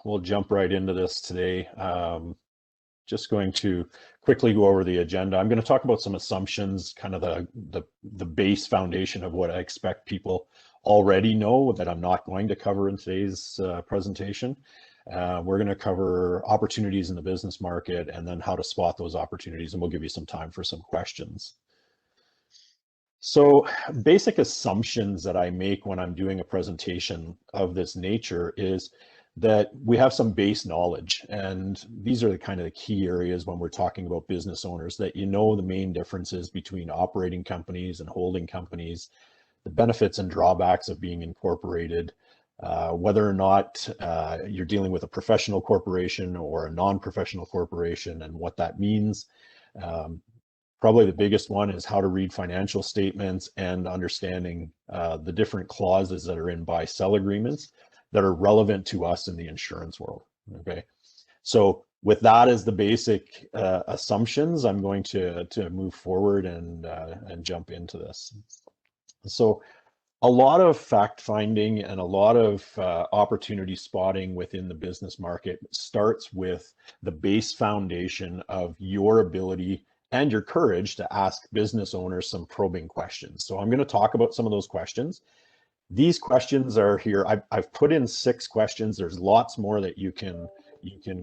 We'll jump right into this today. Just going to quickly go over the agenda. I'm going to talk about some assumptions, kind of the base foundation of what I expect people already know that I'm not going to cover in today's presentation. We're going to cover opportunities in the business market and then how to spot those opportunities, and we'll give you some time for some questions. So basic assumptions that I make when I'm doing a presentation of this nature is that we have some base knowledge, and these are the kind of the key areas when we're talking about business owners, that you know the main differences between operating companies and holding companies, the benefits and drawbacks of being incorporated, whether or not you're dealing with a professional corporation or a non-professional corporation and what that means. Probably the biggest one is how to read financial statements and understanding the different clauses that are in buy-sell agreements that are relevant to us in the insurance world. Okay, so with that as the basic assumptions, I'm going to move forward and jump into this. So a lot of fact finding and a lot of opportunity spotting within the business market starts with the base foundation of your ability and your courage to ask business owners some probing questions. So I'm going to talk about some of those questions. These questions are here. I've put in 6 questions. There's lots more that you can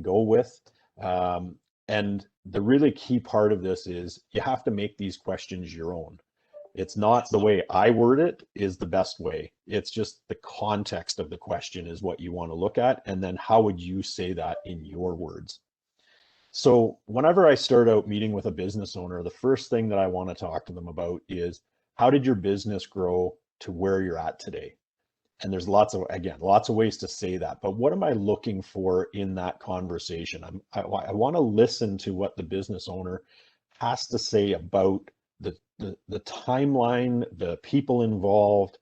go with. And the really key part of this is you have to make these questions your own. It's not the way I word it is the best way. It's just the context of the question is what you want to look at. And then how would you say that in your words? So whenever I start out meeting with a business owner, the first thing that I want to talk to them about is, how did your business grow to where you're at today? And there's lots of ways to say that, but what am I looking for in that conversation? I want to listen to what the business owner has to say about the timeline, the people involved,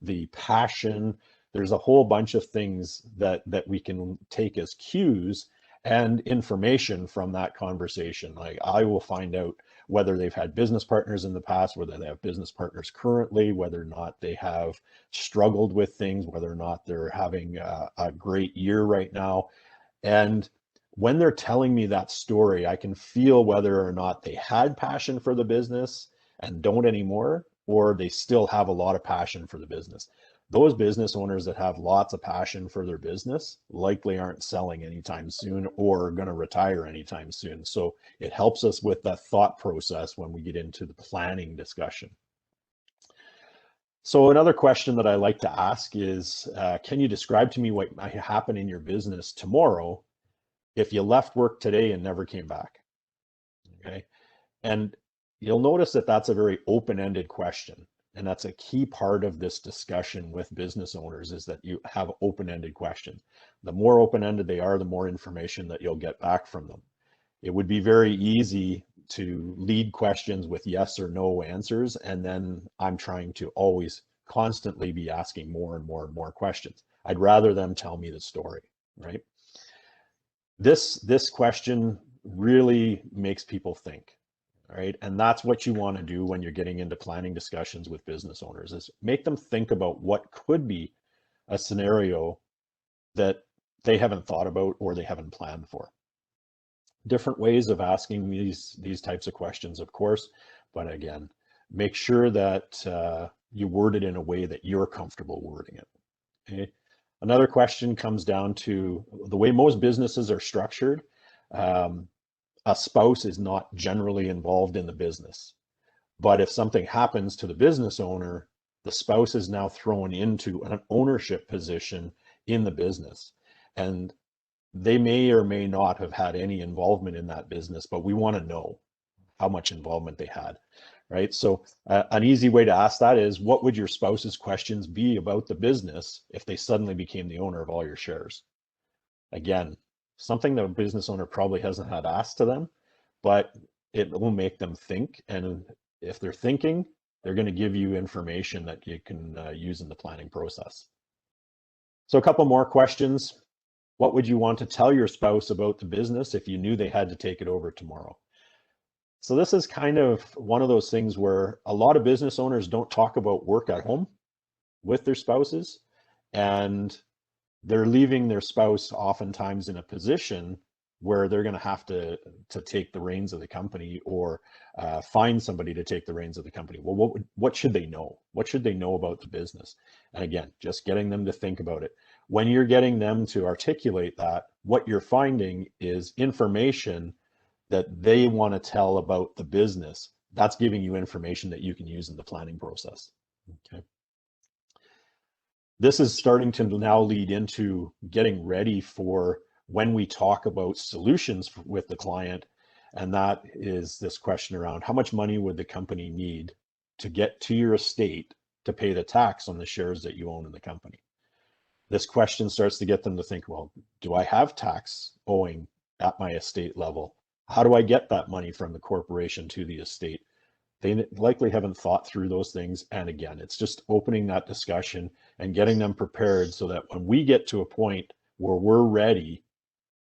the passion. There's a whole bunch of things that we can take as cues and information from that conversation. Like, I will find out whether they've had business partners in the past, whether they have business partners currently, whether or not they have struggled with things, whether or not they're having a great year right now. And when they're telling me that story, I can feel whether or not they had passion for the business and don't anymore, or they still have a lot of passion for the business. Those business owners that have lots of passion for their business likely aren't selling anytime soon or going to retire anytime soon. So it helps us with that thought process when we get into the planning discussion. So another question that I like to ask is, can you describe to me what might happen in your business tomorrow if you left work today and never came back? Okay. And you'll notice that that's a very open-ended question. And that's a key part of this discussion with business owners, is that you have open-ended questions. The more open-ended they are, the more information that you'll get back from them. It would be very easy to lead questions with yes or no answers, and then I'm trying to always constantly be asking more and more and more questions. I'd rather them tell me the story, right? This question really makes people think. All right. And that's what you want to do when you're getting into planning discussions with business owners, is make them think about what could be a scenario that they haven't thought about or they haven't planned for. Different ways of asking these types of questions, of course, but again, make sure that you word it in a way that you're comfortable wording it. Okay. Another question comes down to the way most businesses are structured. A spouse is not generally involved in the business. But if something happens to the business owner, the spouse is now thrown into an ownership position in the business. And they may or may not have had any involvement in that business, but we want to know how much involvement they had, right? So an easy way to ask that is, what would your spouse's questions be about the business if they suddenly became the owner of all your shares? Again, something that a business owner probably hasn't had asked to them, but it will make them think. And if they're thinking, they're going to give you information that you can use in the planning process. So a couple more questions. What would you want to tell your spouse about the business if you knew they had to take it over tomorrow? So this is kind of one of those things where a lot of business owners don't talk about work at home with their spouses. And they're leaving their spouse oftentimes in a position where they're going to have to take the reins of the company, or find somebody to take the reins of the company. Well, what should they know? What should they know about the business? And again, just getting them to think about it. When you're getting them to articulate that, what you're finding is information that they want to tell about the business. That's giving you information that you can use in the planning process. Okay. This is starting to now lead into getting ready for when we talk about solutions with the client. And that is this question around how much money would the company need to get to your estate to pay the tax on the shares that you own in the company. This question starts to get them to think, well, do I have tax owing at my estate level? How do I get that money from the corporation to the estate? They likely haven't thought through those things. And again, it's just opening that discussion and getting them prepared so that when we get to a point where we're ready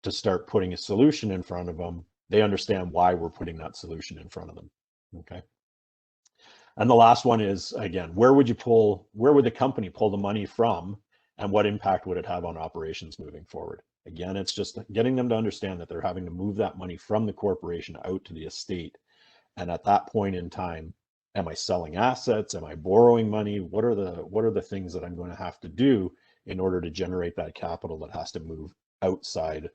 to start putting a solution in front of them, they understand why we're putting that solution in front of them. Okay. And the last one is, again, where would the company pull the money from, and what impact would it have on operations moving forward? Again, it's just getting them to understand that they're having to move that money from the corporation out to the estate. And at that point in time, am I selling assets? Am I borrowing money? What are the things that I'm going to have to do in order to generate that capital that has to move outside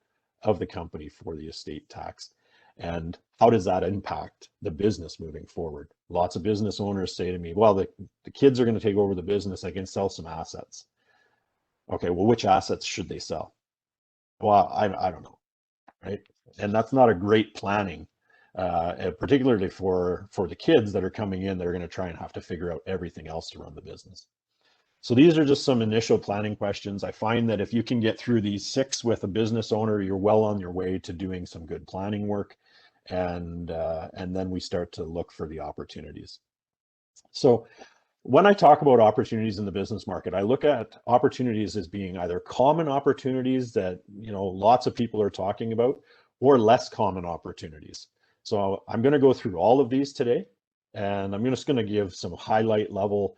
of the company for the estate tax? And how does that impact the business moving forward? Lots of business owners say to me, well, the kids are going to take over the business. I can sell some assets. Okay, well, which assets should they sell? Well, I don't know, right? And that's not a great planning, particularly for the kids that are coming in. They're going to try and have to figure out everything else to run the business. So these are just some initial planning questions. I find that if you can get through these 6 with a business owner, you're well on your way to doing some good planning work. And then we start to look for the opportunities. So when I talk about opportunities in the business market, I look at opportunities as being either common opportunities that, lots of people are talking about, or less common opportunities. So I'm going to go through all of these today, and I'm just going to give some highlight level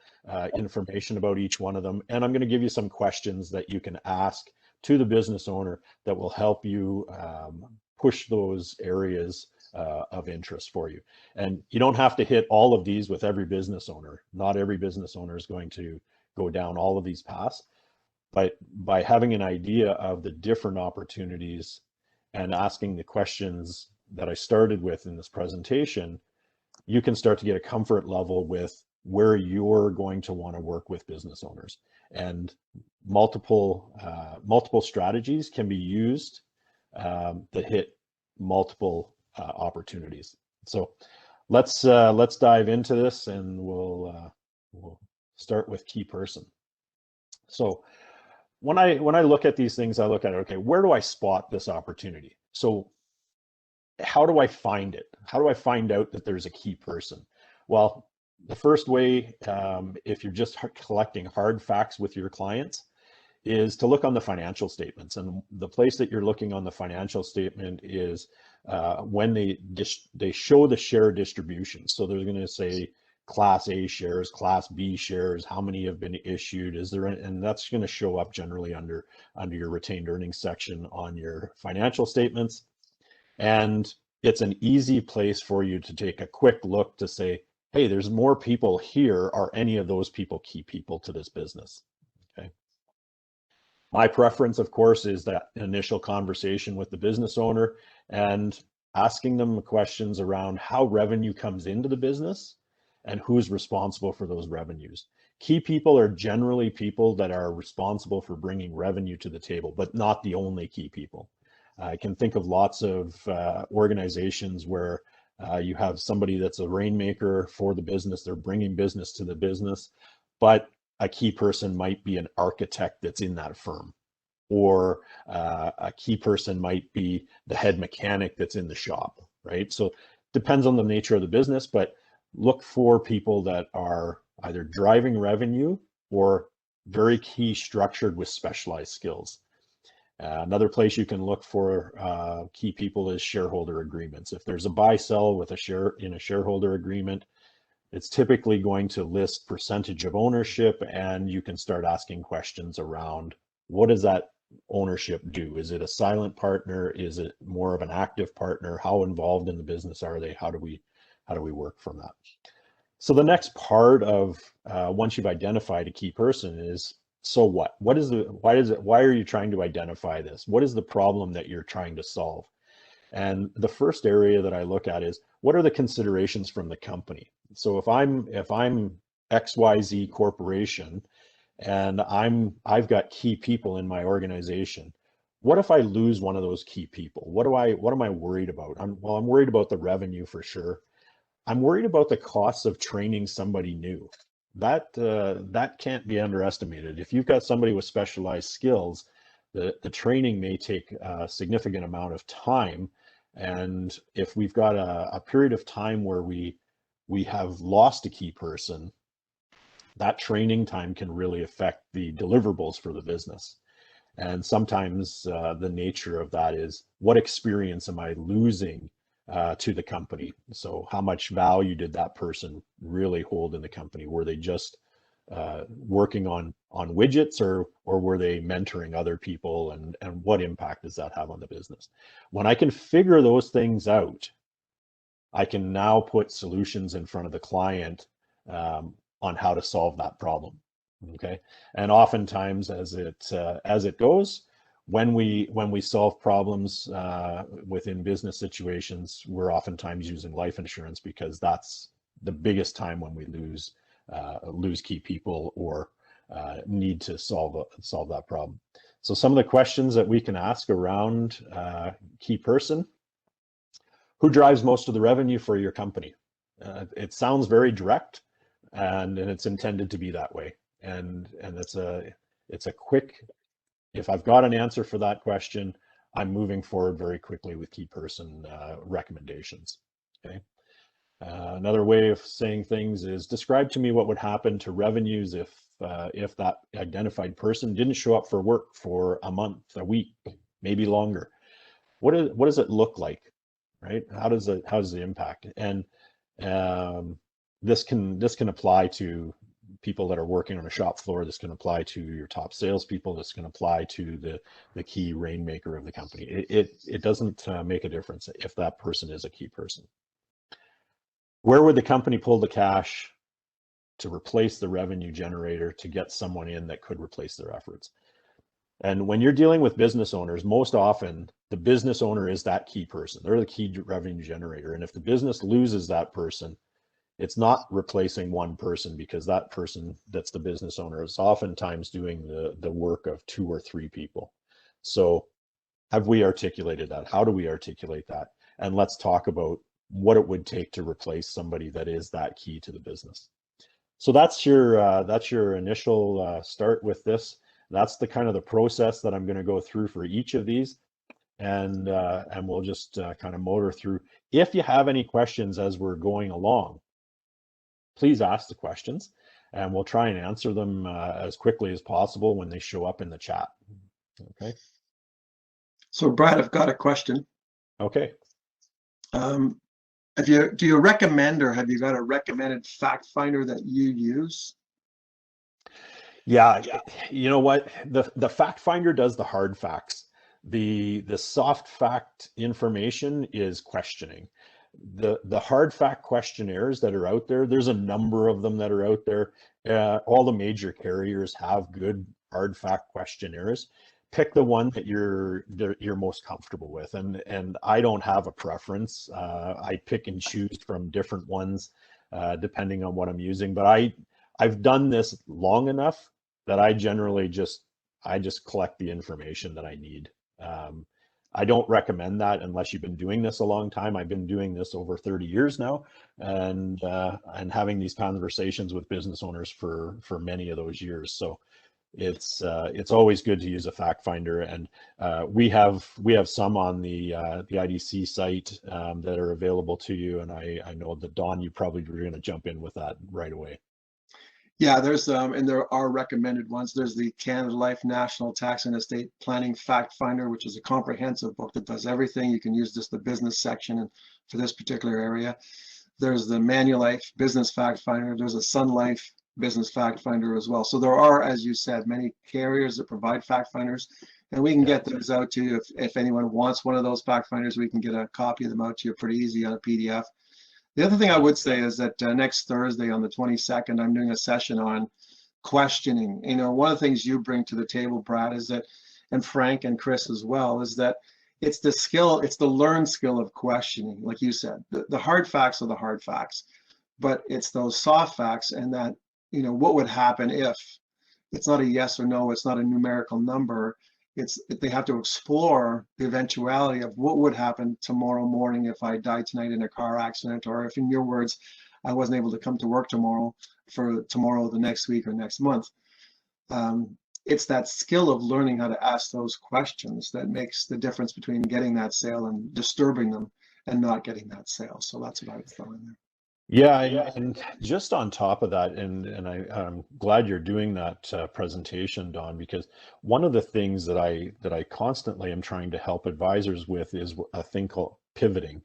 information about each one of them. And I'm going to give you some questions that you can ask to the business owner that will help you push those areas of interest for you. And you don't have to hit all of these with every business owner. Not every business owner is going to go down all of these paths, but by having an idea of the different opportunities and asking the questions that I started with in this presentation, you can start to get a comfort level with where you're going to want to work with business owners. And multiple strategies can be used that hit multiple opportunities. So let's dive into this, and we'll start with key person. So when I look at these things, I look at, okay, where do I spot this opportunity? So how do I find it? How do I find out that there's a key person? Well, the first way, if you're just collecting hard facts with your clients, is to look on the financial statements. And the place that you're looking on the financial statement is when they show the share distribution. So they're going to say Class A shares, Class B shares, how many have been issued, and that's going to show up generally under your retained earnings section on your financial statements. And it's an easy place for you to take a quick look to say, hey, there's more people here. Are any of those people key people to this business? Okay. My preference, of course, is that initial conversation with the business owner and asking them questions around how revenue comes into the business and who's responsible for those revenues. Key people are generally people that are responsible for bringing revenue to the table, but not the only key people. I can think of lots of organizations where you have somebody that's a rainmaker for the business. They're bringing business to the business, but a key person might be an architect that's in that firm, or a key person might be the head mechanic that's in the shop, right? So depends on the nature of the business, but look for people that are either driving revenue or very key structured with specialized skills. Another place you can look for key people is shareholder agreements. If there's a buy-sell with a shareholder agreement, it's typically going to list percentage of ownership, and you can start asking questions around what does that ownership do? Is it a silent partner? Is it more of an active partner? How involved in the business are they? How do we work from that? So the next part of once you've identified a key person is, so what? Why are you trying to identify this? What is the problem that you're trying to solve? And the first area that I look at is, what are the considerations from the company? So if I'm XYZ Corporation and I've got key people in my organization, what if I lose one of those key people? What am I worried about? I'm worried about the revenue for sure. I'm worried about the costs of training somebody new. That can't be underestimated. If you've got somebody with specialized skills, the training may take a significant amount of time. And if we've got a period of time where we have lost a key person, that training time can really affect the deliverables for the business. And sometimes the nature of that is, what experience am I losing to the company? So how much value did that person really hold in the company? Were they just working on widgets, or were they mentoring other people, and what impact does that have on the business? When I can figure those things out, I can now put solutions in front of the client on how to solve that problem. Okay, and oftentimes as it goes, when we solve problems within business situations, we're oftentimes using life insurance, because that's the biggest time when we lose key people or need to solve that problem. So some of the questions that we can ask around key person: who drives most of the revenue for your company? It sounds very direct, and it's intended to be that way. And it's a quick, if I've got an answer for that question, I'm moving forward very quickly with key person recommendations. Okay. Another way of saying things is, describe to me what would happen to revenues if that identified person didn't show up for work for a month, a week, maybe longer. What does it look like, right? How does the impact? And this can apply to people that are working on a shop floor. This can apply to your top salespeople. This can apply to the key rainmaker of the company. It doesn't make a difference if that person is a key person. Where would the company pull the cash to replace the revenue generator, to get someone in that could replace their efforts? And when you're dealing with business owners, most often the business owner is that key person. They're the key revenue generator. And if the business loses that person, it's not replacing one person, because that person that's the business owner is oftentimes doing the work of 2 or 3 people. So have we articulated that? How do we articulate that? And let's talk about what it would take to replace somebody that is that key to the business. So that's your initial start with this. That's the kind of the process that I'm going to go through for each of these, and we'll just kind of motor through. If you have any questions as we're going along, please ask the questions, and we'll try and answer them as quickly as possible when they show up in the chat. Okay. So Brad, I've got a question. Okay. Do you recommend, or have you got a recommended fact finder that you use? Yeah, you know what? The fact finder does the hard facts. The soft fact information is questioning. The hard fact questionnaires that are out there, there's a number of them that are out there. All the major carriers have good hard fact questionnaires. Pick the one that you're most comfortable with, and I don't have a preference. I pick and choose from different ones depending on what I'm using. But I've done this long enough that I generally just collect the information that I need. I don't recommend that unless you've been doing this a long time. I've been doing this over 30 years now, and having these conversations with business owners for many of those years. So it's always good to use a fact finder, and we have some on the IDC site that are available to you. And I know that Don, you probably were going to jump in with that right away. Yeah, there's and there are recommended ones. There's the Canada Life National Tax and Estate Planning Fact Finder, which is a comprehensive book that does everything. You can use just the business section and for this particular area. There's the Manulife Business Fact Finder. There's a Sun Life business fact finder as well. So there are, as you said, many carriers that provide fact finders, and we can get those out to you. If anyone wants one of those fact finders, we can get a copy of them out to you pretty easy on a PDF. The other thing I would say is that next Thursday on the 22nd, I'm doing a session on questioning. You know, one of the things you bring to the table, Brad, is that, and Frank and Chris as well, is that it's the skill, it's the learned skill of questioning. Like you said, the hard facts are the hard facts, but it's those soft facts, and that, you know, what would happen if. It's not a yes or no, it's not a numerical number. It's, they have to explore the eventuality of what would happen tomorrow morning if I died tonight in a car accident, or if, in your words, I wasn't able to come to work tomorrow, for tomorrow, the next week, or next month. It's that skill of learning how to ask those questions that makes the difference between getting that sale and disturbing them and not getting that sale. So that's what I would throw in there. Yeah, and just on top of that, and I'm glad you're doing that presentation, Don, because one of the things that I constantly am trying to help advisors with is a thing called pivoting.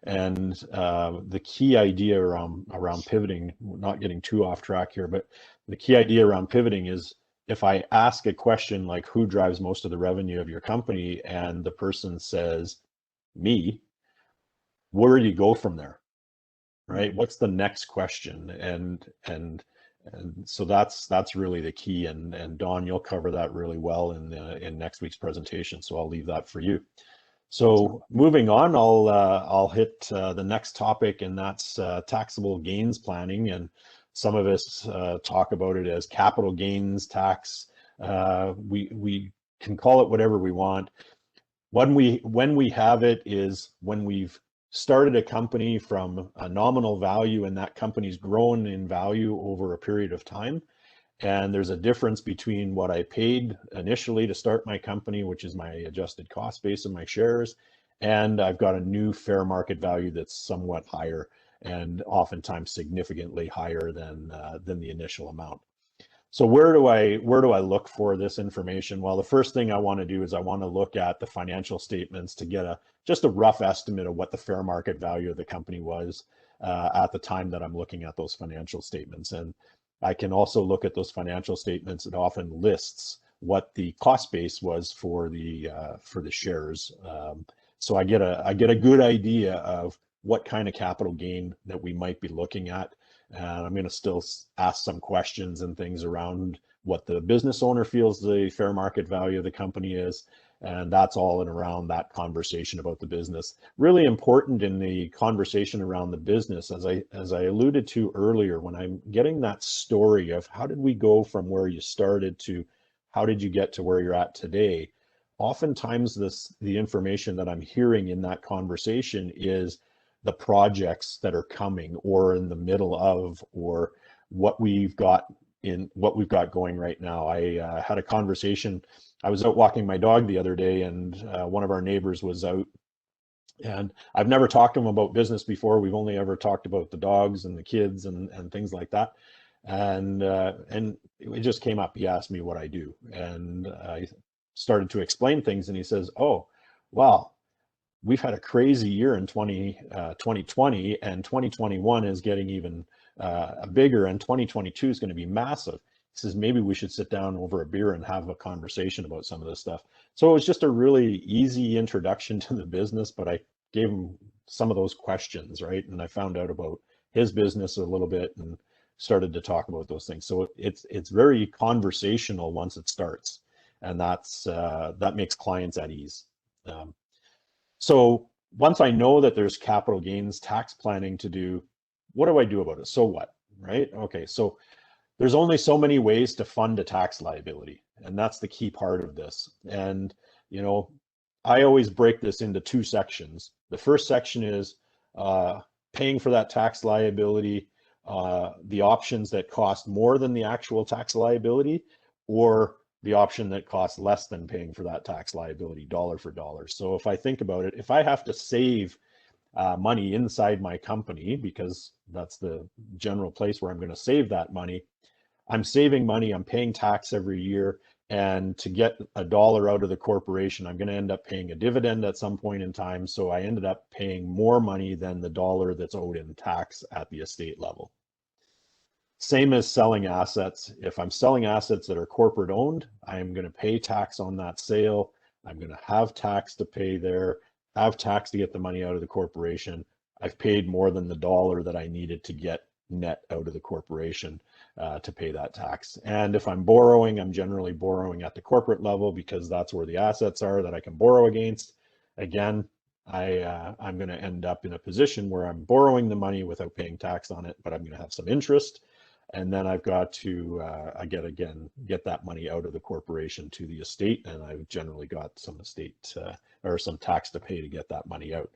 And the key idea around pivoting, not getting too off track here, but the key idea around pivoting is, if I ask a question like, who drives most of the revenue of your company, and the person says me, where do you go from there? Right? What's the next question? And so that's really the key. And Don, you'll cover that really well in next week's presentation. So I'll leave that for you. So moving on, I'll hit the next topic, and that's taxable gains planning. And some of us talk about it as capital gains tax. We can call it whatever we want. When we have it is when we've started a company from a nominal value, and that company's grown in value over a period of time. And there's a difference between what I paid initially to start my company, which is my adjusted cost base of my shares, and I've got a new fair market value that's somewhat higher, and oftentimes significantly higher than the initial amount. So where do I look for this information? Well, the first thing I want to do is I want to look at the financial statements to get just a rough estimate of what the fair market value of the company was at the time that I'm looking at those financial statements. And I can also look at those financial statements. It often lists what the cost base was for the shares. So I get a good idea of what kind of capital gain that we might be looking at. And I'm going to still ask some questions and things around what the business owner feels the fair market value of the company is. And that's all in around that conversation about the business. Really important in the conversation around the business, as I alluded to earlier, when I'm getting that story of how did we go from where you started to how did you get to where you're at today, oftentimes the information that I'm hearing in that conversation is the projects that are coming or in the middle of, or what we've got going right now. I had a conversation. I was out walking my dog the other day, and one of our neighbors was out, and I've never talked to him about business before. We've only ever talked about the dogs and the kids and things like that. And it just came up. He asked me what I do, and I started to explain things, and he says, "Oh, wow, we've had a crazy year in 2020, and 2021 is getting even bigger, and 2022 is going to be massive." He says, maybe we should sit down over a beer and have a conversation about some of this stuff. So it was just a really easy introduction to the business, but I gave him some of those questions, right? And I found out about his business a little bit and started to talk about those things. So it's very conversational once it starts, and that makes clients at ease. So once I know that there's capital gains tax planning to do, what do I do about it? So what, right? Okay, so there's only so many ways to fund a tax liability, and that's the key part of this. And, you know, I always break this into two sections. The first section is paying for that tax liability, the options that cost more than the actual tax liability, or the option that costs less than paying for that tax liability, dollar for dollar. So if I think about it, if I have to save money inside my company, because that's the general place where I'm going to save that money, I'm saving money, I'm paying tax every year, and to get a dollar out of the corporation, I'm going to end up paying a dividend at some point in time. So I ended up paying more money than the dollar that's owed in tax at the estate level. Same as selling assets. If I'm selling assets that are corporate owned, I am going to pay tax on that sale. I'm going to have tax to pay there, have tax to get the money out of the corporation. I've paid more than the dollar that I needed to get net out of the corporation to pay that tax. And if I'm borrowing, I'm generally borrowing at the corporate level because that's where the assets are that I can borrow against. Again, I'm going to end up in a position where I'm borrowing the money without paying tax on it, but I'm going to have some interest. And then I've got to, get that money out of the corporation to the estate. And I've generally got some estate or some tax to pay to get that money out.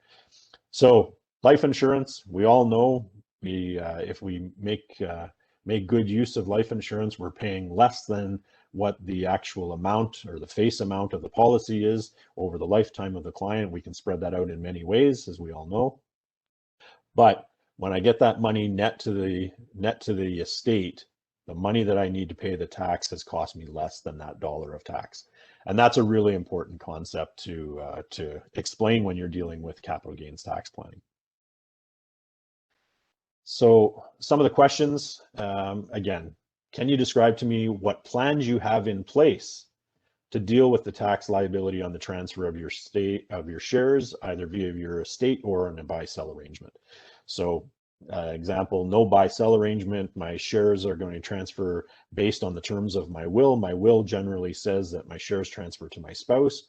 So life insurance, we all know if we make good use of life insurance, we're paying less than what the actual amount or the face amount of the policy is over the lifetime of the client. We can spread that out in many ways, as we all know. But when I get that money net to the estate, the money that I need to pay the tax has cost me less than that dollar of tax. And that's a really important concept to explain when you're dealing with capital gains tax planning. So some of the questions, again, can you describe to me what plans you have in place to deal with the tax liability on the transfer of your shares, either via your estate or in a buy-sell arrangement? So example, no buy-sell arrangement. My shares are going to transfer based on the terms of my will. My will generally says that my shares transfer to my spouse.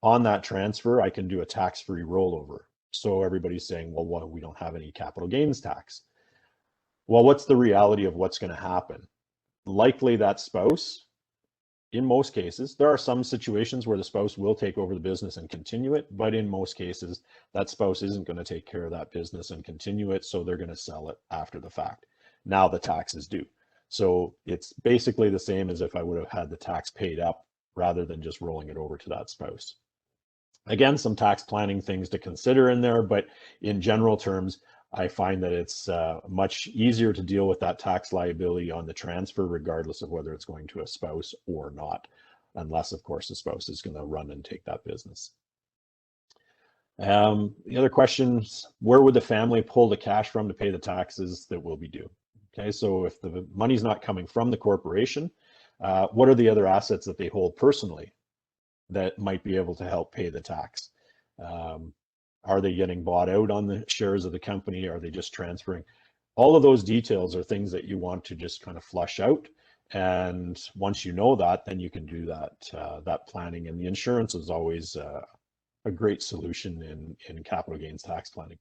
On that transfer, I can do a tax-free rollover. So everybody's saying, well, we don't have any capital gains tax. Well, what's the reality of what's going to happen? Likely that spouse, in most cases, there are some situations where the spouse will take over the business and continue it, but in most cases, that spouse isn't going to take care of that business and continue it, so they're going to sell it after the fact. Now the tax is due. So it's basically the same as if I would have had the tax paid up rather than just rolling it over to that spouse. Again, some tax planning things to consider in there, but in general terms, I find that it's much easier to deal with that tax liability on the transfer, regardless of whether it's going to a spouse or not, unless, of course, the spouse is going to run and take that business. The other questions, where would the family pull the cash from to pay the taxes that will be due? Okay, so if the money's not coming from the corporation, what are the other assets that they hold personally that might be able to help pay the tax? Are they getting bought out on the shares of the company? Are they just transferring? All of those details are things that you want to just kind of flush out. And once you know that, then you can do that planning. And the insurance is always a great solution in capital gains tax planning.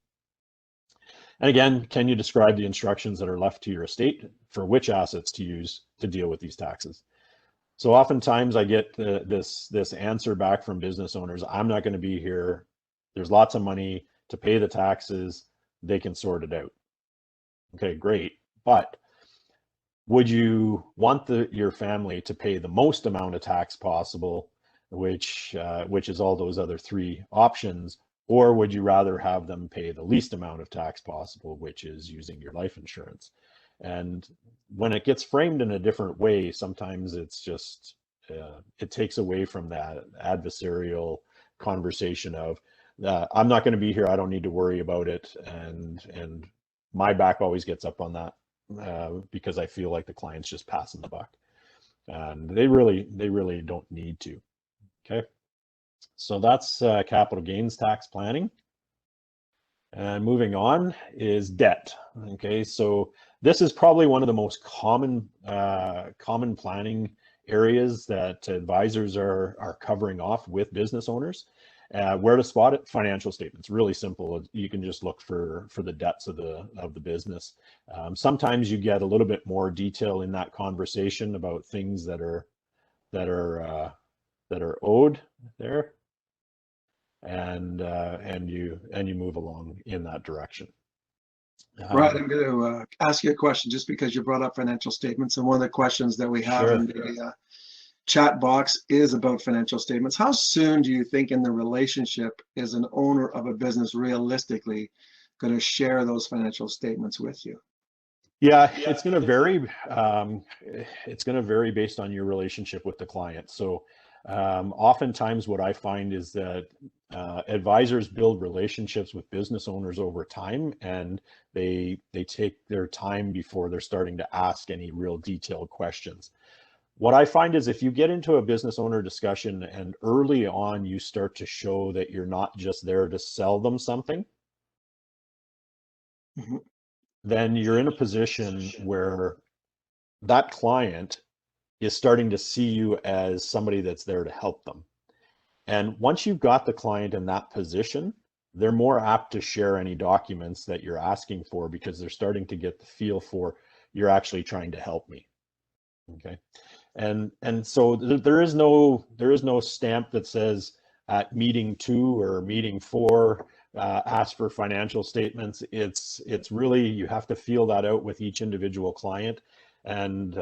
And again, can you describe the instructions that are left to your estate for which assets to use to deal with these taxes? So oftentimes I get this answer back from business owners, I'm not going to be here. There's lots of money to pay the taxes. They can sort it out. Okay, great. But would you want your family to pay the most amount of tax possible, which is all those other three options, or would you rather have them pay the least amount of tax possible, which is using your life insurance? And when it gets framed in a different way, sometimes it's just, it takes away from that adversarial conversation of, I'm not going to be here, I don't need to worry about it. And my back always gets up on that because I feel like the client's just passing the buck. And they really don't need to. Okay. So that's capital gains tax planning. And moving on is debt. Okay, so this is probably one of the most common planning areas that advisors are covering off with business owners. Where to spot it? Financial statements. Really simple. You can just look for the debts of the business. Sometimes you get a little bit more detail in that conversation about things that are owed there. And you move along in that direction. Right, I'm going to ask you a question just because you brought up financial statements, and one of the questions that we have in the chat box is about financial statements. How soon do you think in the relationship is an owner of a business realistically going to share those financial statements with you? Yeah, it's going to vary. It's going to vary based on your relationship with the client. So Oftentimes what I find is that advisors build relationships with business owners over time, and they take their time before they're starting to ask any real detailed questions. What I find is if you get into a business owner discussion and early on you start to show that you're not just there to sell them something, then you're in a position where that client is starting to see you as somebody that's there to help them. And once you've got the client in that position, they're more apt to share any documents that you're asking for because they're starting to get the feel for you're actually trying to help me. Okay. And so there is no stamp that says at meeting 2 or meeting 4 ask for financial statements. It's really, you have to feel that out with each individual client. And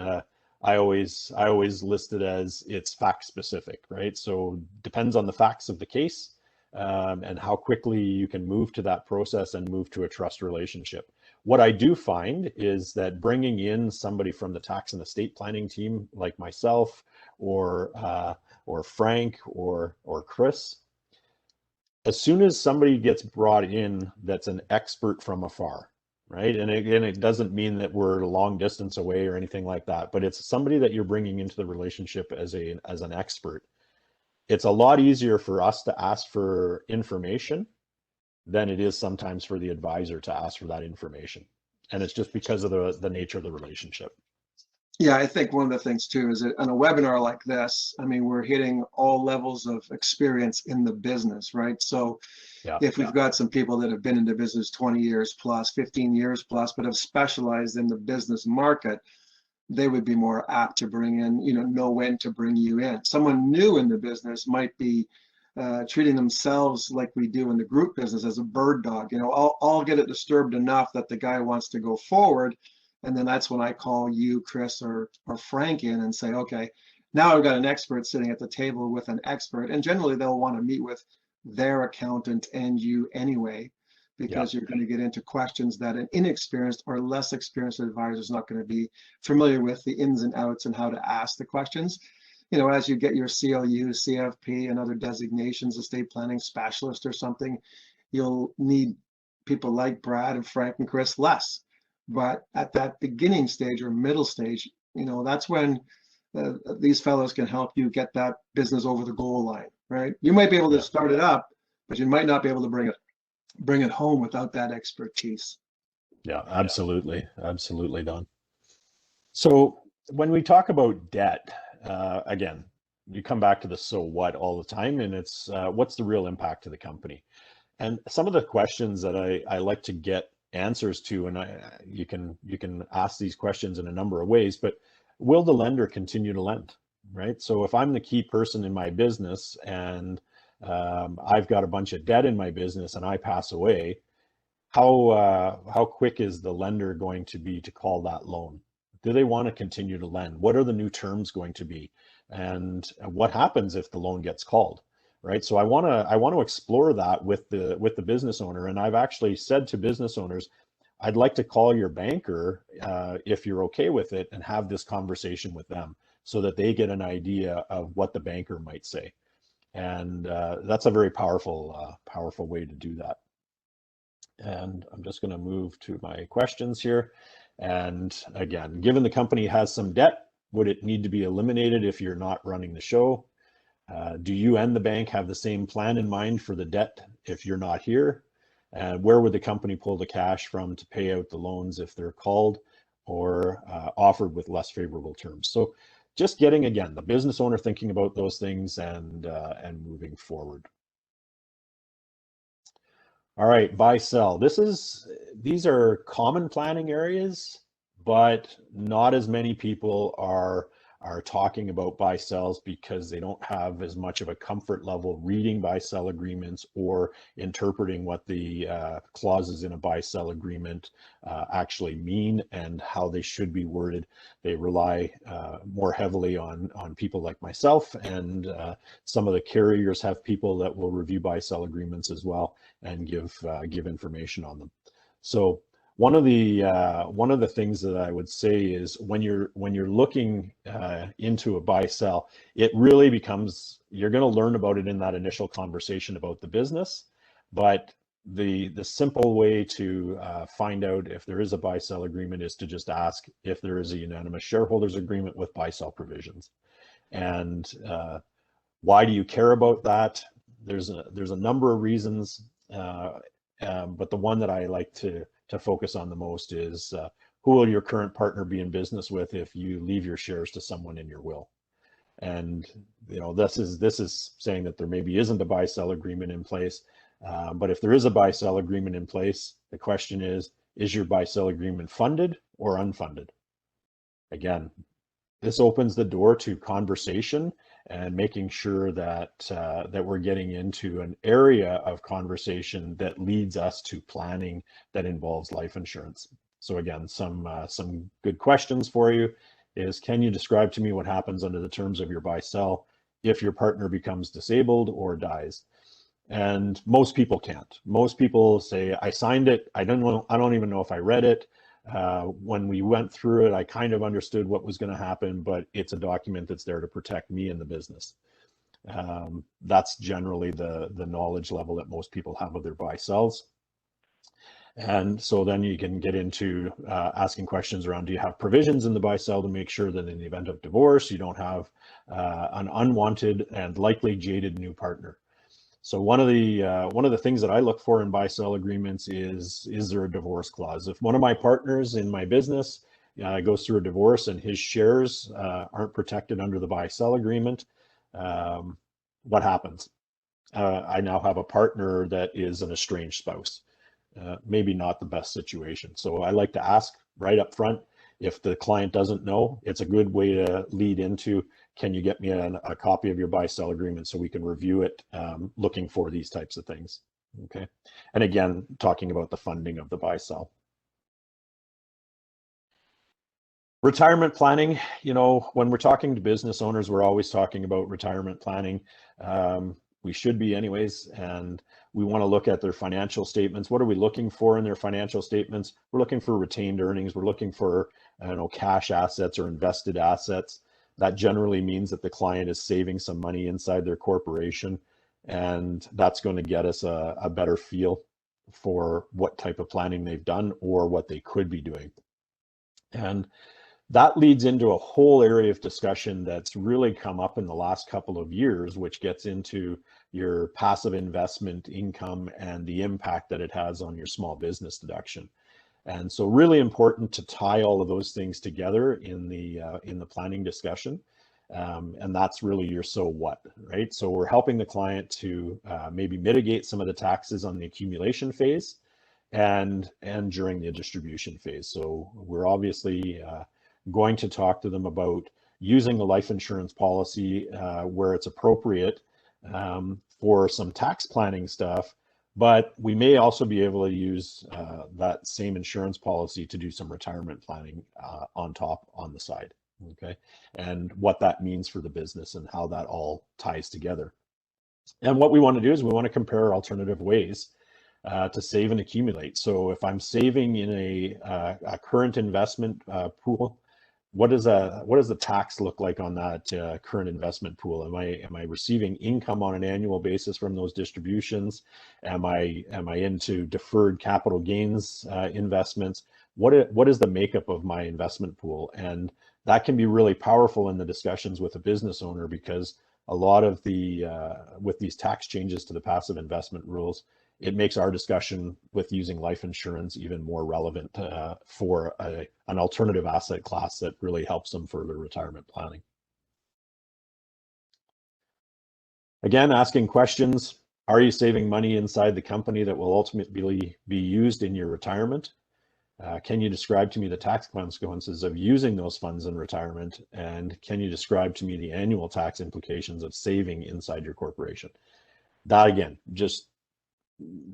I always list it as it's fact specific, right? So depends on the facts of the case and how quickly you can move to that process and move to a trust relationship. What I do find is that bringing in somebody from the tax and estate planning team, like myself, or Frank, or Chris, as soon as somebody gets brought in that's an expert from afar, right? And again, it doesn't mean that we're a long distance away or anything like that, but it's somebody that you're bringing into the relationship as an expert. It's a lot easier for us to ask for information than it is sometimes for the advisor to ask for that information. And it's just because of the nature of the relationship. Yeah, I think one of the things too is that on a webinar like this, I mean, we're hitting all levels of experience in the business, right? So if we've got some people that have been in the business 20 years plus, 15 years plus, but have specialized in the business market, they would be more apt to bring in, know when to bring you in. Someone new in the business might be treating themselves like we do in the group business as a bird dog. I'll get it disturbed enough that the guy wants to go forward. And then that's when I call you, Chris, or Frank in and say, okay, now I've got an expert sitting at the table with an expert. And generally they'll want to meet with their accountant and you anyway, because you're going to get into questions that an inexperienced or less experienced advisor is not going to be familiar with the ins and outs and how to ask the questions. As you get your CLU, CFP, and other designations, estate planning specialist or something, you'll need people like Brad and Frank and Chris less. But at that beginning stage or middle stage, that's when these fellows can help you get that business over the goal line, right? You might be able to start it up, but you might not be able to bring it home without that expertise. Yeah, absolutely. Absolutely, Don. So when we talk about debt, again, you come back to the so what all the time, and it's what's the real impact to the company? And some of the questions that I like to get answers to, and you can ask these questions in a number of ways, but will the lender continue to lend, right? So if I'm the key person in my business and I've got a bunch of debt in my business and I pass away, how quick is the lender going to be to call that loan? Do they want to continue to lend? What are the new terms going to be? And what happens if the loan gets called, right? So I want to explore that with the business owner. And I've actually said to business owners, I'd like to call your banker if you're okay with it and have this conversation with them so that they get an idea of what the banker might say. And that's a very powerful way to do that. And I'm just going to move to my questions here. And again, given the company has some debt, would it need to be eliminated if you're not running the show? Do you and the bank have the same plan in mind for the debt if you're not here? And where would the company pull the cash from to pay out the loans if they're called or offered with less favorable terms? So just getting, again, the business owner thinking about those things and moving forward. All right, buy, sell. These are common planning areas, but not as many people are talking about buy sells because they don't have as much of a comfort level reading buy sell agreements or interpreting what the clauses in a buy sell agreement actually mean and how they should be worded. They rely more heavily on people like myself, and some of the carriers have people that will review buy sell agreements as well and give information on them. So one of the things that I would say is when you're looking into a buy sell, it really becomes, you're going to learn about it in that initial conversation about the business, but the simple way to find out if there is a buy sell agreement is to just ask if there is a unanimous shareholders agreement with buy sell provisions. And why do you care about that? There's a number of reasons, but the one that I like to focus on the most is who will your current partner be in business with if you leave your shares to someone in your will? And this is saying that there maybe isn't a buy sell agreement in place, but if there is a buy sell agreement in place, the question is your buy sell agreement funded or unfunded? Again, this opens the door to conversation and making sure that that we're getting into an area of conversation that leads us to planning that involves life insurance. So again, some good questions for you is, can you describe to me what happens under the terms of your buy sell if your partner becomes disabled or dies? And most people can't. Most people say, I signed it, I don't even know if I read it. When we went through it, I kind of understood what was going to happen, but it's a document that's there to protect me and the business. That's generally the knowledge level that most people have of their buy sells. And so then you can get into asking questions around, do you have provisions in the buy sell to make sure that in the event of divorce, you don't have an unwanted and likely jaded new partner? So one of the things that I look for in buy sell agreements is there a divorce clause? If one of my partners in my business goes through a divorce and his shares aren't protected under the buy sell agreement, what happens? I now have a partner that is an estranged spouse. Maybe not the best situation. So I like to ask right up front. If the client doesn't know, it's a good way to lead into, can you get me a copy of your buy sell agreement so we can review it, looking for these types of things. Okay. And again, talking about the funding of the buy sell. Retirement planning, when we're talking to business owners, we're always talking about retirement planning. We should be anyways, and we want to look at their financial statements. What are we looking for in their financial statements? We're looking for retained earnings. We're looking for, cash assets or invested assets. That generally means that the client is saving some money inside their corporation, and that's going to get us a better feel for what type of planning they've done or what they could be doing. And that leads into a whole area of discussion that's really come up in the last couple of years, which gets into your passive investment income and the impact that it has on your small business deduction. And so really important to tie all of those things together in the planning discussion. And that's really your so what, right? So we're helping the client to maybe mitigate some of the taxes on the accumulation phase and during the distribution phase. So we're obviously going to talk to them about using the life insurance policy where it's appropriate for some tax planning stuff, but we may also be able to use that same insurance policy to do some retirement planning on the side, okay? And what that means for the business and how that all ties together. And what we want to do is we want to compare alternative ways to save and accumulate. So if I'm saving in a current investment pool, what does the tax look like on that current investment pool? Am I receiving income on an annual basis from those distributions? Am I into deferred capital gains investments? What is the makeup of my investment pool? And that can be really powerful in the discussions with a business owner, because a lot of with these tax changes to the passive investment rules, it makes our discussion with using life insurance even more relevant for an alternative asset class that really helps them for their retirement planning. Again, asking questions. Are you saving money inside the company that will ultimately be used in your retirement? Can you describe to me the tax consequences of using those funds in retirement? And can you describe to me the annual tax implications of saving inside your corporation? That, again, just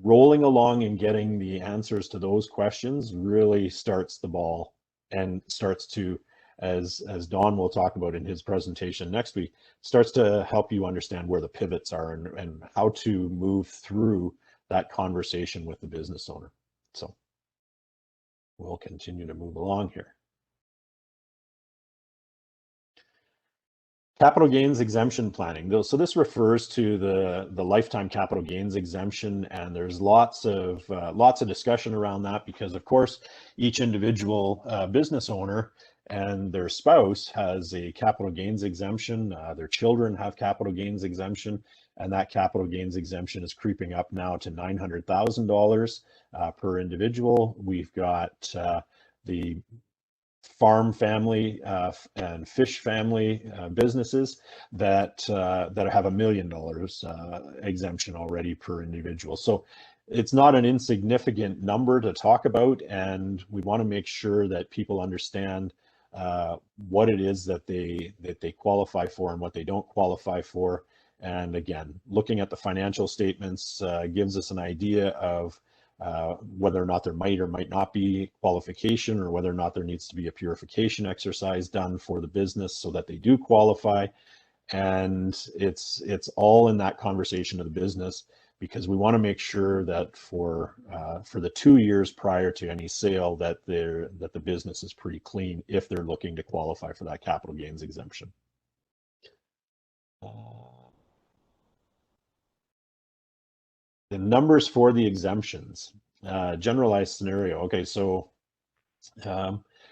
rolling along and getting the answers to those questions really starts the ball and starts to, as Don will talk about in his presentation next week, starts to help you understand where the pivots are and how to move through that conversation with the business owner. So we'll continue to move along here. Capital gains exemption planning. So this refers to the lifetime capital gains exemption, and there's lots of discussion around that because, of course, each individual business owner and their spouse has a capital gains exemption. Their children have capital gains exemption, and that capital gains exemption is creeping up now to $900,000 per individual. We've got the farm family and fish family businesses that have $1 million exemption already per individual. So it's not an insignificant number to talk about, and we want to make sure that people understand what it is that they qualify for and what they don't qualify for. And again, looking at the financial statements gives us an idea of whether or not there might or might not be qualification, or whether or not there needs to be a purification exercise done for the business so that they do qualify. And it's all in that conversation of the business, because we want to make sure that for the 2 years prior to any sale that the business is pretty clean if they're looking to qualify for that capital gains exemption. The numbers for the exemptions, generalized scenario. Okay, so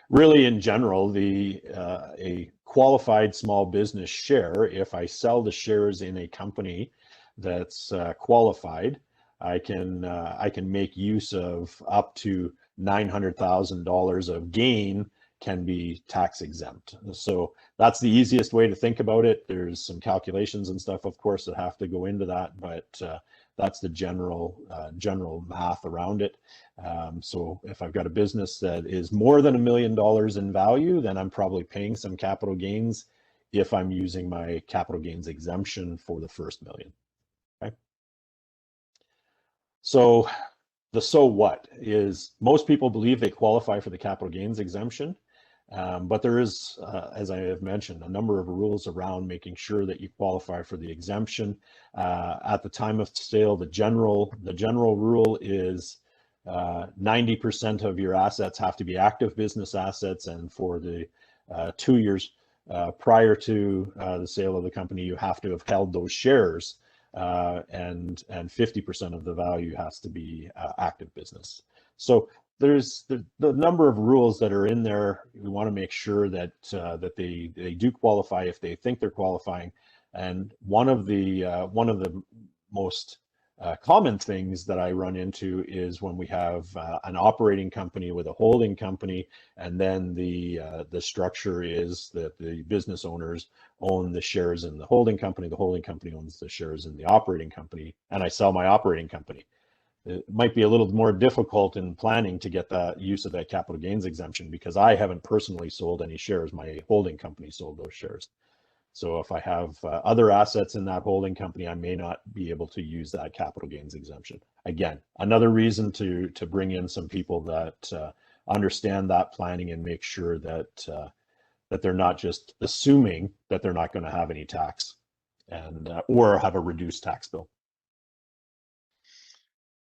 really in general, a qualified small business share, if I sell the shares in a company that's qualified, I can make use of up to $900,000 of gain can be tax exempt. So that's the easiest way to think about it. There's some calculations and stuff, of course, that have to go into that, but that's the general math around it. So if I've got a business that is more than $1 million in value, then I'm probably paying some capital gains if I'm using my capital gains exemption for the first $1 million. Okay. So what is, most people believe they qualify for the capital gains exemption. But there is, as I have mentioned, a number of rules around making sure that you qualify for the exemption. At the time of sale, the general rule is 90% of your assets have to be active business assets, and for the 2 years prior to the sale of the company, you have to have held those shares, and 50% of the value has to be active business. So there's the number of rules that are in there. We want to make sure that they do qualify if they think they're qualifying. And one of the most common things that I run into is when we have an operating company with a holding company, and then the structure is that the business owners own the shares in the holding company owns the shares in the operating company, and I sell my operating company. It might be a little more difficult in planning to get the use of that capital gains exemption because I haven't personally sold any shares. My holding company sold those shares. So if I have other assets in that holding company, I may not be able to use that capital gains exemption. Again, another reason to bring in some people that understand that planning and make sure that they're not just assuming that they're not going to have any tax and or have a reduced tax bill.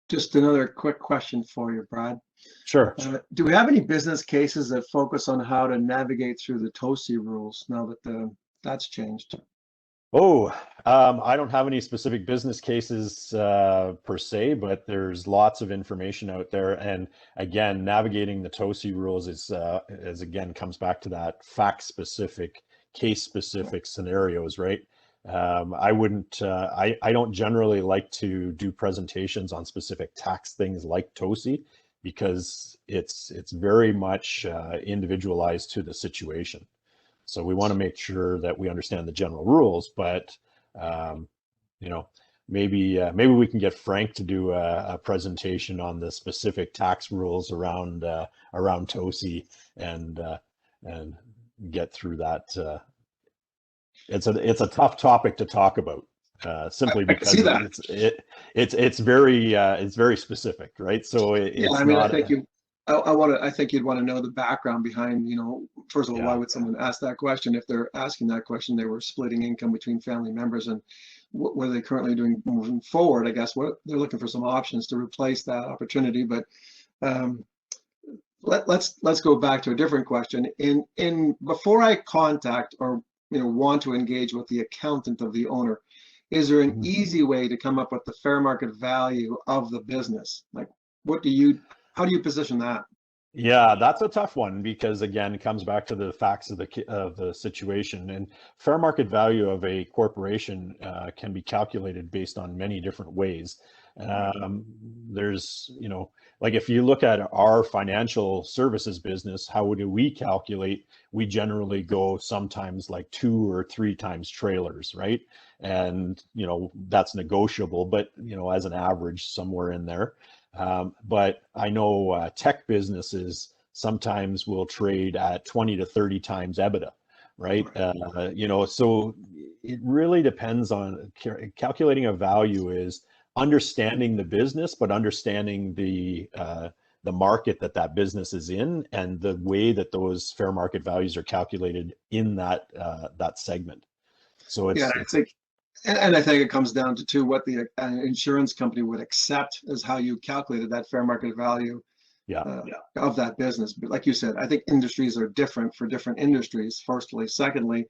Just another quick question for you, Brad. Sure. Do we have any business cases that focus on how to navigate through the TOSI rules now that that's changed? Oh, I don't have any specific business cases per se, but there's lots of information out there. And again, navigating the TOSI rules is again comes back to that fact-specific, case-specific scenarios, right? I don't generally like to do presentations on specific tax things like TOSI because it's very much individualized to the situation. So we want to make sure that we understand the general rules, but you know, maybe we can get Frank to do a presentation on the specific tax rules around TOSI and get through that. It's a tough topic to talk about, simply because it's very specific, right? So it's I mean, not. I think you'd want to know the background behind, you know, first of all, why would someone ask that question? If they're asking that question, they were splitting income between family members, and what are they currently doing moving forward? I guess what they're looking for some options to replace that opportunity. But let's go back to a different question. In before I contact or want to engage with the accountant of the owner, is there an easy way to come up with the fair market value of the business? Like, how do you position that? Yeah, that's a tough one because again, it comes back to the facts of the situation. And fair market value of a corporation can be calculated based on many different ways. There's, like if you look at our financial services business, how do we calculate? We generally go sometimes like 2 or 3 times trailers, right? And that's negotiable, but as an average, somewhere in there. But I know tech businesses sometimes will trade at 20 to 30 times EBITDA, right? So it really depends on calculating a value is understanding the business, but understanding the market that business is in and the way that those fair market values are calculated in that segment. So and I think it comes down to what the insurance company would accept as how you calculated that fair market value of that business. But like you said, I think industries are different for different industries, firstly. Secondly,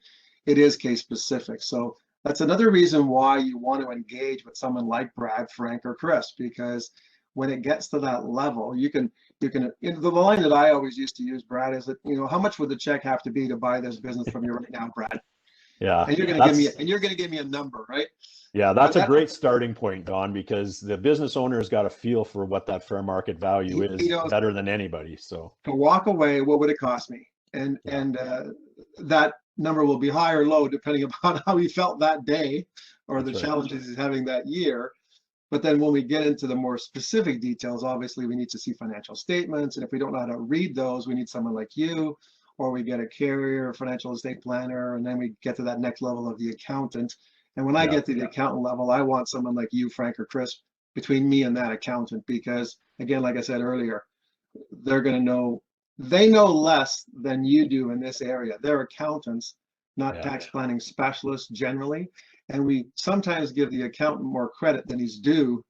it is case specific. So that's another reason why you want to engage with someone like Brad, Frank, or Chris, because when it gets to that level, you can the line that I always used to use, Brad, is that, how much would the check have to be to buy this business from you right now, Brad? Yeah, and you're going to give me a number, right? Yeah, that's a great starting point, Don, because the business owner's got a feel for what that fair market value is better than anybody. So to walk away, what would it cost me? And that number will be high or low depending upon how he felt that day or the challenges he's having that year. But then when we get into the more specific details, obviously we need to see financial statements, and if we don't know how to read those, we need someone like you, or we get a carrier, a financial estate planner, and then we get to that next level of the accountant. And when I get to the accountant level, I want someone like you, Frank, or Chris, between me and that accountant, because again, like I said earlier, they're going to know, they know less than you do in this area. They're accountants, not tax planning specialists generally. And we sometimes give the accountant more credit than he's due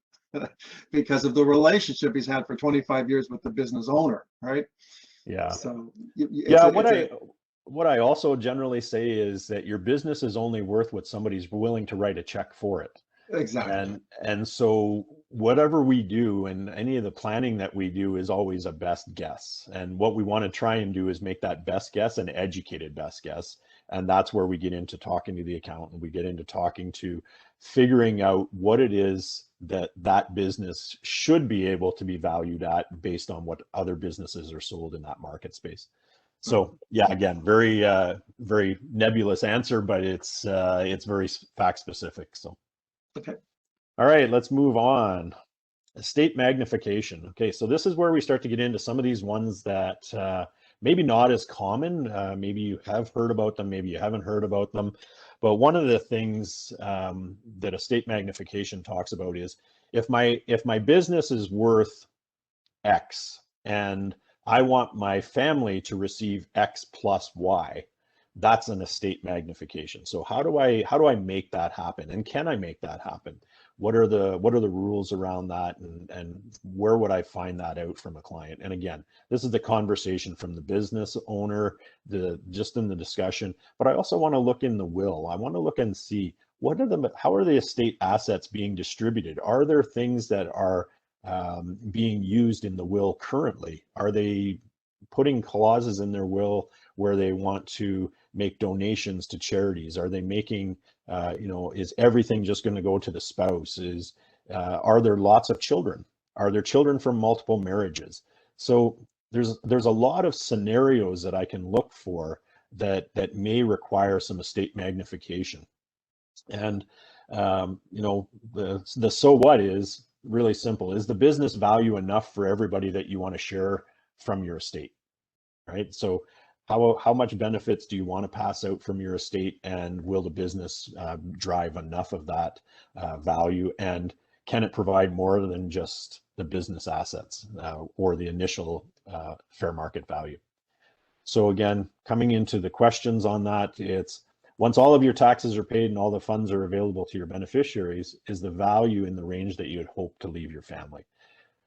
because of the relationship he's had for 25 years with the business owner, right? Yeah. So what I also generally say is that your business is only worth what somebody's willing to write a check for it. Exactly. And so whatever we do and any of the planning that we do is always a best guess. And what we want to try and do is make that best guess an educated best guess. And that's where we get into talking to the accountant. We get into talking to figuring out what it is that business should be able to be valued at based on what other businesses are sold in that market space. So yeah, again, very very nebulous answer, but it's very fact specific. So okay. All right, let's move on. Estate magnification. Okay, so this is where we start to get into some of these ones that maybe not as common. Maybe you have heard about them, maybe you haven't heard about them. But one of the things that estate magnification talks about is if my business is worth X and I want my family to receive X plus Y, that's an estate magnification. So how do I make that happen, and can I make that happen? What are the rules around that, and where would I find that out from a client? And again, this is the conversation from the business owner, just in the discussion, but I also want to look in the will. I want to look and see how are the estate assets being distributed? Are there things that are being used in the will currently? Are they putting clauses in their will where they want to make donations to charities? Are they making, is everything just going to go to the spouse? Are there lots of children? Are there children from multiple marriages? So there's a lot of scenarios that I can look for that may require some estate magnification. And the so what is really simple. Is the business value enough for everybody that you want to share from your estate, right? So how much benefits do you want to pass out from your estate, and will the business drive enough of that value, and can it provide more than just the business assets or the initial fair market value? So again, coming into the questions on that, it's once all of your taxes are paid and all the funds are available to your beneficiaries, is the value in the range that you had hoped to leave your family?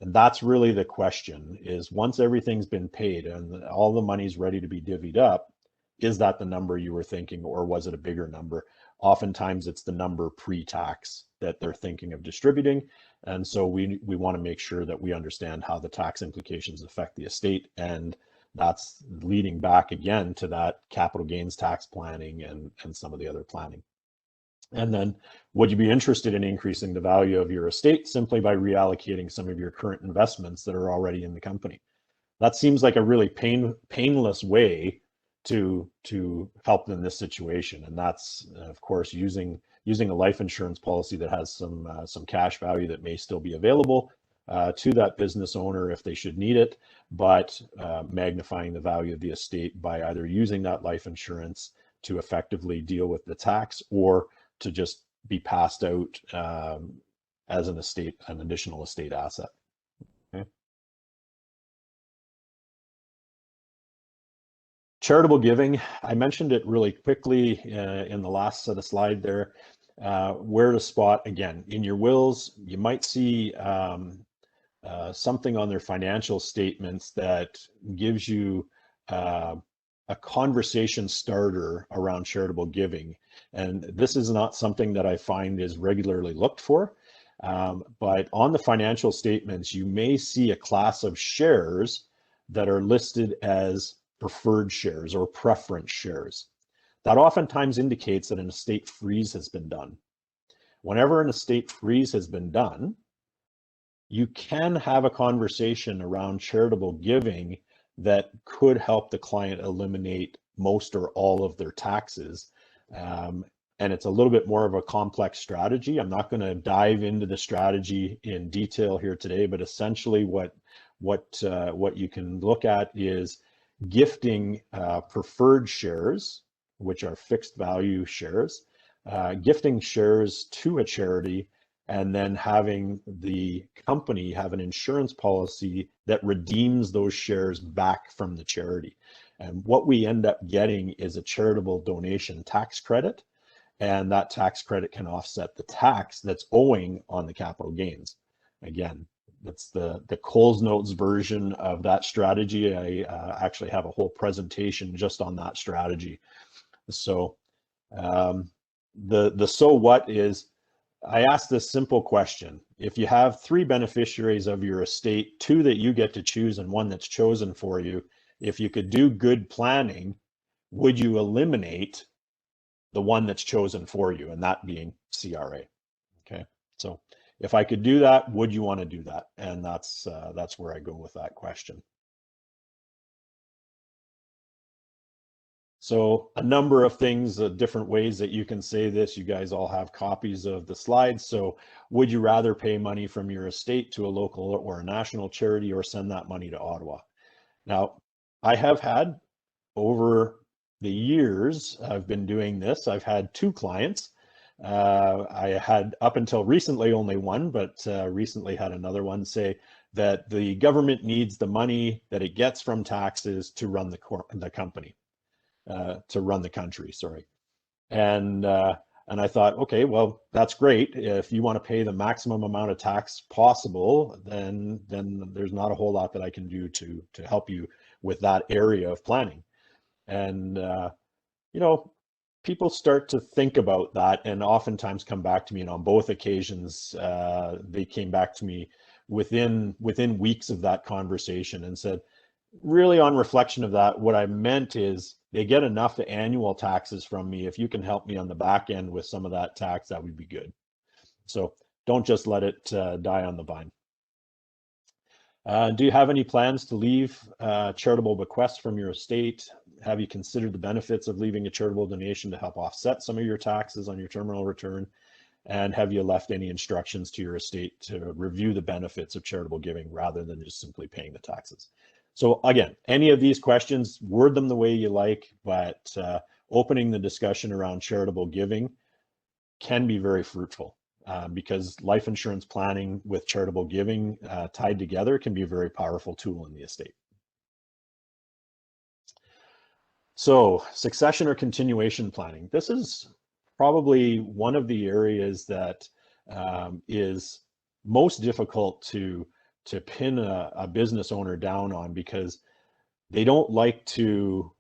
And that's really the question, is once everything's been paid and all the money's ready to be divvied up, is that the number you were thinking, or was it a bigger number? Oftentimes it's the number pre-tax that they're thinking of distributing. And so we want to make sure that we understand how the tax implications affect the estate. And that's leading back again to that capital gains tax planning and some of the other planning. And then, would you be interested in increasing the value of your estate simply by reallocating some of your current investments that are already in the company? That seems like a really painless way to help in this situation. And that's, of course, using a life insurance policy that has some cash value that may still be available to that business owner if they should need it, but magnifying the value of the estate by either using that life insurance to effectively deal with the tax, or to just be passed out as an additional estate asset. Okay. Charitable giving, I mentioned it really quickly in the last set of slide there. Where to spot, again, in your wills, you might see something on their financial statements that gives you a conversation starter around charitable giving. And this is not something that I find is regularly looked for, but on the financial statements, you may see a class of shares that are listed as preferred shares or preference shares. That oftentimes indicates that an estate freeze has been done. Whenever an estate freeze has been done, you can have a conversation around charitable giving that could help the client eliminate most or all of their taxes. And it's a little bit more of a complex strategy. I'm not going to dive into the strategy in detail here today, but essentially what you can look at is gifting preferred shares, which are fixed value shares, gifting shares to a charity, and then having the company have an insurance policy that redeems those shares back from the charity. And what we end up getting is a charitable donation tax credit, and that tax credit can offset the tax that's owing on the capital gains. Again, that's the Coles Notes version of that strategy. I actually have a whole presentation just on that strategy. So the so what is, I asked this simple question. If you have 3 beneficiaries of your estate, 2 that you get to choose and 1 that's chosen for you, if you could do good planning, would you eliminate the one that's chosen for you, and that being CRA? Okay, so if I could do that, would you want to do that? And that's where I go with that question. So a number of things, different ways that you can say this. You guys all have copies of the slides. So would you rather pay money from your estate to a local or a national charity, or send that money to Ottawa? Now, I have had, over the years I've been doing this, I've had 2 clients. I had up until recently only 1, but recently had another one say that the government needs the money that it gets from taxes to run the company. To run the country, sorry. And I thought, okay, well, that's great. If you want to pay the maximum amount of tax possible, then there's not a whole lot that I can do to help you with that area of planning. And you know, people start to think about that, and oftentimes come back to me. And on both occasions, they came back to me within weeks of that conversation and said, really, on reflection of that, what I meant is, they get enough annual taxes from me. If you can help me on the back end with some of that tax, that would be good. So don't just let it die on the vine. Do you have any plans to leave charitable bequests from your estate? Have you considered the benefits of leaving a charitable donation to help offset some of your taxes on your terminal return? And have you left any instructions to your estate to review the benefits of charitable giving rather than just simply paying the taxes? So again, any of these questions, word them the way you like, but opening the discussion around charitable giving can be very fruitful, because life insurance planning with charitable giving tied together can be a very powerful tool in the estate. So succession or continuation planning. This is probably one of the areas that is most difficult to pin a business owner down on, because they don't like to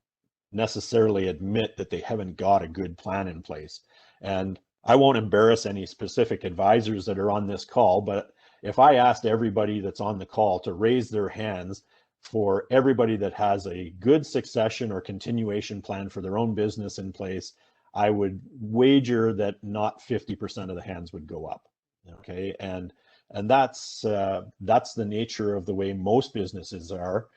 necessarily admit that they haven't got a good plan in place. And I won't embarrass any specific advisors that are on this call, but if I asked everybody that's on the call to raise their hands for everybody that has a good succession or continuation plan for their own business in place, I would wager that not 50% of the hands would go up. Okay, and that's the nature of the way most businesses are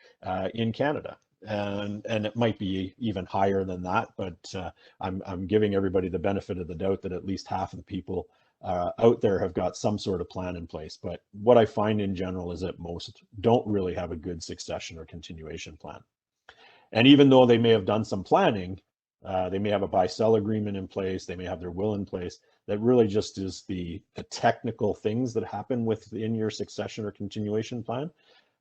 in Canada. And it might be even higher than that, but I'm giving everybody the benefit of the doubt that at least half of the people out there have got some sort of plan in place. But what I find in general is that most don't really have a good succession or continuation plan. And even though they may have done some planning, they may have a buy-sell agreement in place, they may have their will in place, that really just is the technical things that happen within your succession or continuation plan,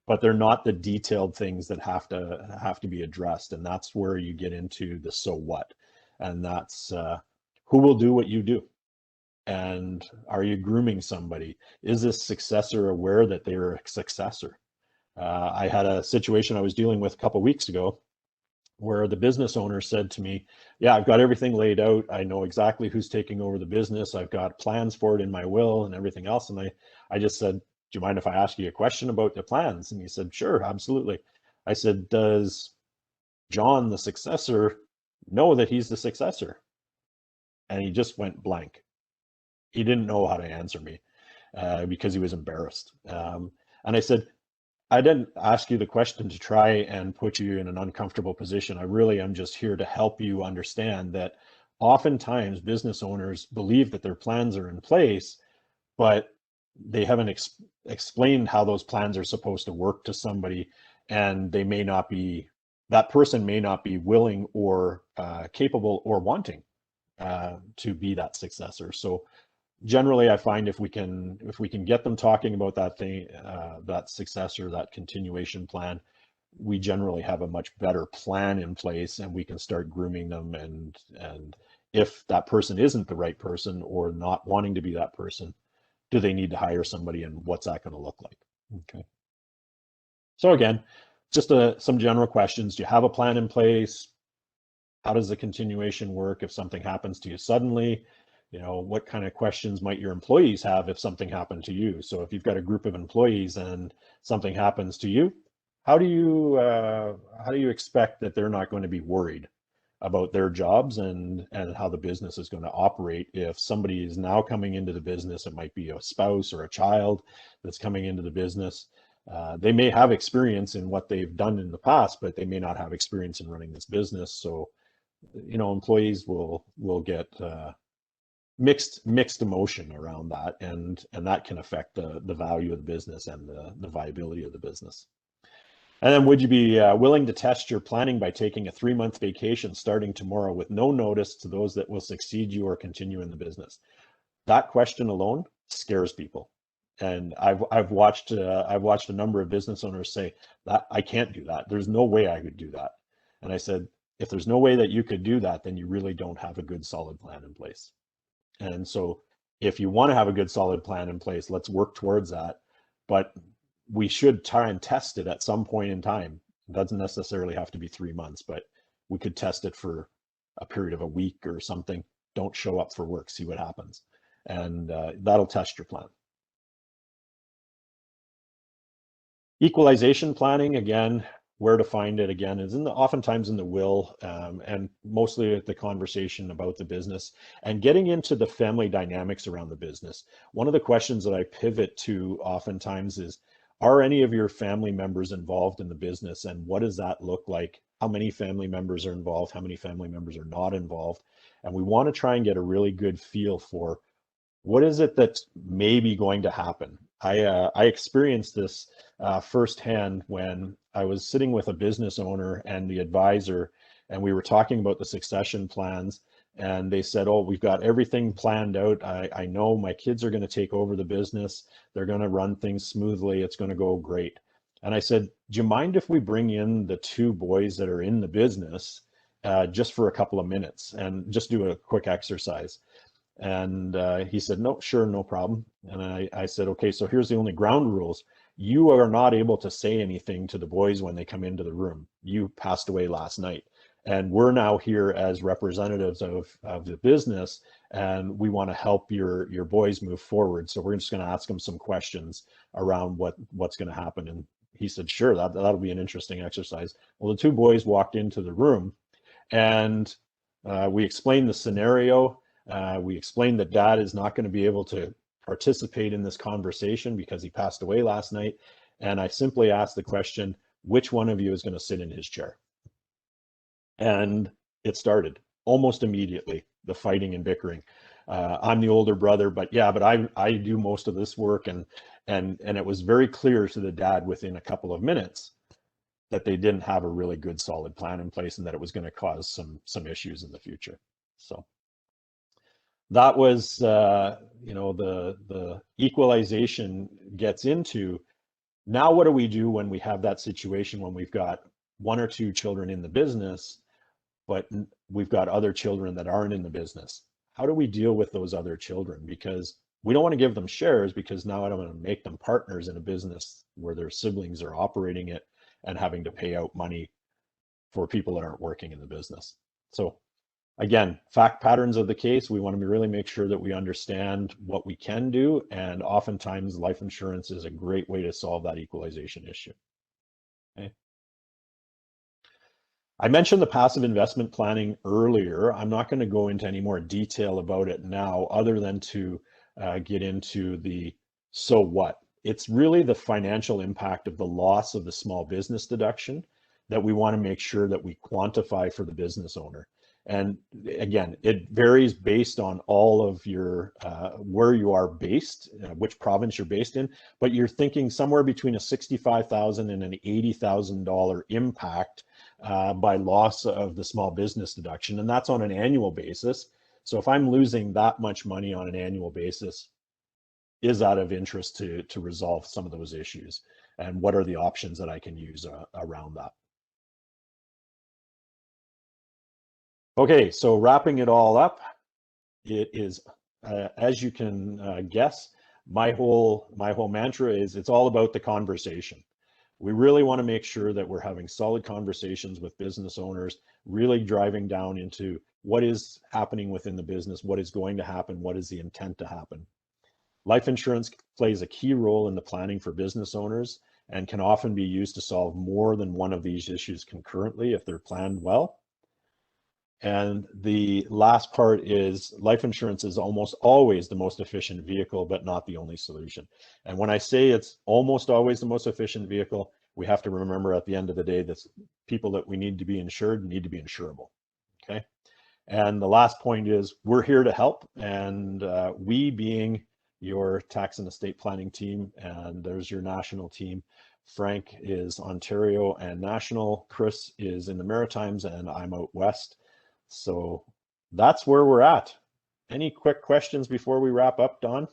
but they're not the detailed things that have to be addressed. And that's where you get into the so what. And that's who will do what you do. And are you grooming somebody? Is this successor aware that they're a successor? I had a situation I was dealing with a couple of weeks ago where the business owner said to me, yeah, I've got everything laid out. I know exactly who's taking over the business. I've got plans for it in my will and everything else. And I just said, do you mind if I ask you a question about the plans? And he said, sure, absolutely. I said, does John, the successor, know that he's the successor? And he just went blank. He didn't know how to answer me because he was embarrassed. And I said, I didn't ask you the question to try and put you in an uncomfortable position. I really am just here to help you understand that oftentimes business owners believe that their plans are in place, but they haven't explained how those plans are supposed to work to somebody, and they may not be, that person may not be willing or capable or wanting to be that successor. So generally, I find if we can get them talking about that thing, that successor, that continuation plan, we generally have a much better plan in place, and we can start grooming them. And if that person isn't the right person or not wanting to be that person, do they need to hire somebody, and what's that going to look like? Okay. So again, just some general questions. Do you have a plan in place? How does the continuation work if something happens to you suddenly? You know, what kind of questions might your employees have if something happened to you? So if you've got a group of employees and something happens to you, how do you expect that they're not going to be worried about their jobs and how the business is going to operate if somebody is now coming into the business? It might be a spouse or a child that's coming into the business. They may have experience in what they've done in the past, but they may not have experience in running this business. So, you know, employees will get mixed emotion around that, and that can affect the value of the business and the viability of the business. And then, would you be willing to test your planning by taking a 3-month vacation starting tomorrow with no notice to those that will succeed you or continue in the business? That question alone scares people. And I've watched a number of business owners say that I can't do that. There's no way I could do that. And I said, if there's no way that you could do that, then you really don't have a good solid plan in place. And so if you want to have a good solid plan in place, let's work towards that. But we should try and test it at some point in time. It doesn't necessarily have to be 3 months, but we could test it for a period of a week or something. Don't show up for work, see what happens. And that'll test your plan. Equalization planning, again, where to find it again is oftentimes in the will, and mostly the conversation about the business and getting into the family dynamics around the business. One of the questions that I pivot to oftentimes is, are any of your family members involved in the business, and what does that look like? How many family members are involved? How many family members are not involved? And we want to try and get a really good feel for what is it that's maybe going to happen. I experienced this firsthand when I was sitting with a business owner and the advisor, and we were talking about the succession plans, and they said, oh, we've got everything planned out. I know my kids are going to take over the business. They're going to run things smoothly. It's going to go great. And I said, do you mind if we bring in the 2 boys that are in the business just for a couple of minutes and just do a quick exercise? And he said, no, sure, no problem. And I said, okay, so here's the only ground rules. You are not able to say anything to the boys when they come into the room. You passed away last night. and we're now here as representatives of the business, and we want to help your boys move forward. So we're just going to ask them some questions around what's going to happen. And he said, sure, that'll be an interesting exercise. Well, the two boys walked into the room, and we explained the scenario. We explained that Dad is not going to be able to participate in this conversation because he passed away last night. And I simply asked the question, which one of you is going to sit in his chair? And it started almost immediately, the fighting and bickering. I'm the older brother, but I do most of this work, and it was very clear to the dad within a couple of minutes that they didn't have a really good solid plan in place, and that it was going to cause some issues in the future. So that was the equalization gets into, now what do we do when we have that situation, when we've got one or two children in the business, but we've got other children that aren't in the business? How do we deal with those other children? Because we don't want to give them shares, because now I don't want to make them partners in a business where their siblings are operating it and having to pay out money for people that aren't working in the business. So again, fact patterns of the case, we want to really make sure that we understand what we can do, and oftentimes life insurance is a great way to solve that equalization issue. Okay. I mentioned the passive investment planning earlier. I'm not going to go into any more detail about it now, other than to get into the so what. It's really the financial impact of the loss of the small business deduction that we want to make sure that we quantify for the business owner. And again, it varies based on all of your, where you are based, which province you're based in, but you're thinking somewhere between a $65,000 and an $80,000 impact by loss of the small business deduction. And that's on an annual basis. So if I'm losing that much money on an annual basis, is that of interest to resolve some of those issues? And what are the options that I can use around that? Okay, so wrapping it all up, it is, as you can guess, my whole mantra is, it's all about the conversation. We really want to make sure that we're having solid conversations with business owners, really driving down into what is happening within the business, what is going to happen, what is the intent to happen. Life insurance plays a key role in the planning for business owners and can often be used to solve more than one of these issues concurrently if they're planned well. And the last part is, life insurance is almost always the most efficient vehicle, but not the only solution. And when I say it's almost always the most efficient vehicle, we have to remember at the end of the day that people that we need to be insured need to be insurable. Okay. And the last point is, we're here to help. And we being your tax and estate planning team, and there's your national team. Frank is Ontario and national, Chris is in the Maritimes, and I'm out west. So that's where we're at. Any quick questions before we wrap up, Don?